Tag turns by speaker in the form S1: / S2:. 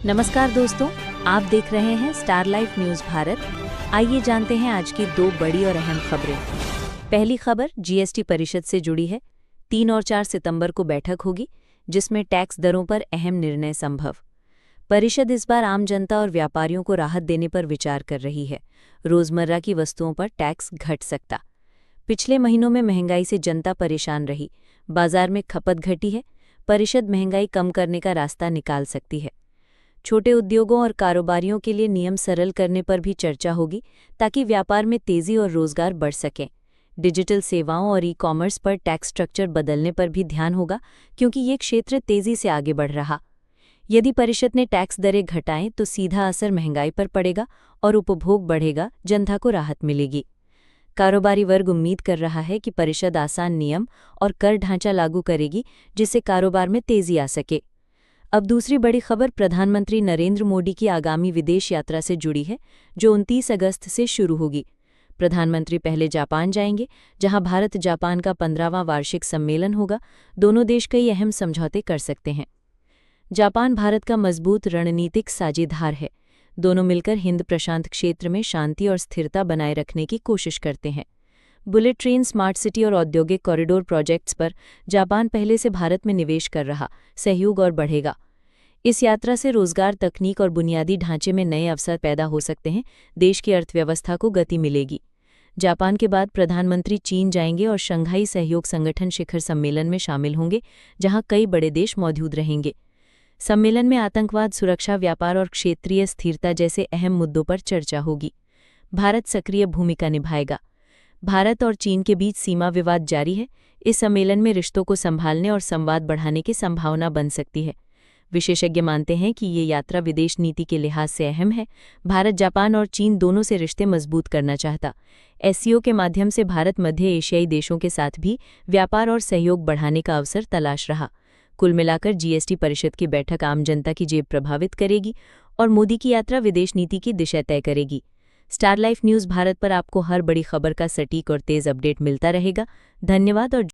S1: नमस्कार दोस्तों, आप देख रहे हैं स्टार लाइफ न्यूज़ भारत। आइए जानते हैं आज की दो बड़ी और अहम खबरें। पहली खबर जीएसटी परिषद से जुड़ी है। 3 और 4 सितंबर को बैठक होगी जिसमें टैक्स दरों पर अहम निर्णय संभव। परिषद इस बार आम जनता और व्यापारियों को राहत देने पर विचार कर रही है। रोजमर्रा की वस्तुओं पर टैक्स घट सकता। पिछले महीनों में महंगाई से जनता परेशान रही, बाजार में खपत घटी है। परिषद महंगाई कम करने का रास्ता निकाल सकती है। छोटे उद्योगों और कारोबारियों के लिए नियम सरल करने पर भी चर्चा होगी ताकि व्यापार में तेजी और रोजगार बढ़ सकें। डिजिटल सेवाओं और ई-कॉमर्स पर टैक्स स्ट्रक्चर बदलने पर भी ध्यान होगा क्योंकि ये क्षेत्र तेजी से आगे बढ़ रहा। यदि परिषद ने टैक्स दरें घटाएं तो सीधा असर महंगाई पर पड़ेगा और उपभोग बढ़ेगा, जनता को राहत मिलेगी। कारोबारी वर्ग उम्मीद कर रहा है कि परिषद आसान नियम और कर ढांचा लागू करेगी जिससे कारोबार में तेजी आ सके। अब दूसरी बड़ी खबर प्रधानमंत्री नरेंद्र मोदी की आगामी विदेश यात्रा से जुड़ी है, जो 29 अगस्त से शुरू होगी। प्रधानमंत्री पहले जापान जाएंगे, जहां भारत जापान का 15वां वार्षिक सम्मेलन होगा। दोनों देश कई अहम समझौते कर सकते हैं। जापान भारत का मजबूत रणनीतिक साझेदार है। दोनों मिलकर हिंद प्रशांत क्षेत्र में शांति और स्थिरता बनाए रखने की कोशिश करते हैं। बुलेट ट्रेन, स्मार्ट सिटी और औद्योगिक कॉरिडोर प्रोजेक्ट्स पर जापान पहले से भारत में निवेश कर रहा, सहयोग और बढ़ेगा। इस यात्रा से रोजगार, तकनीक और बुनियादी ढांचे में नए अवसर पैदा हो सकते हैं। देश की अर्थव्यवस्था को गति मिलेगी। जापान के बाद प्रधानमंत्री चीन जाएंगे और शंघाई सहयोग संगठन शिखर सम्मेलन में शामिल होंगे, जहां कई बड़े देश मौजूद रहेंगे। सम्मेलन में आतंकवाद, सुरक्षा, व्यापार और क्षेत्रीय स्थिरता जैसे अहम मुद्दों पर चर्चा होगी। भारत सक्रिय भूमिका निभाएगा। भारत और चीन के बीच सीमा विवाद जारी है। इस सम्मेलन में रिश्तों को संभालने और संवाद बढ़ाने की संभावना बन सकती है। विशेषज्ञ मानते हैं कि ये यात्रा विदेश नीति के लिहाज से अहम है। भारत, जापान और चीन दोनों से रिश्ते मजबूत करना चाहता। एससीओ के माध्यम से भारत मध्य एशियाई देशों के साथ भी व्यापार और सहयोग बढ़ाने का अवसर तलाश रहा। कुल मिलाकर जीएसटी परिषद की बैठक आम जनता की जेब प्रभावित करेगी और मोदी की यात्रा विदेश नीति की दिशा तय करेगी। स्टार लाइफ न्यूज़ भारत पर आपको हर बड़ी खबर का सटीक और तेज अपडेट मिलता रहेगा। धन्यवाद और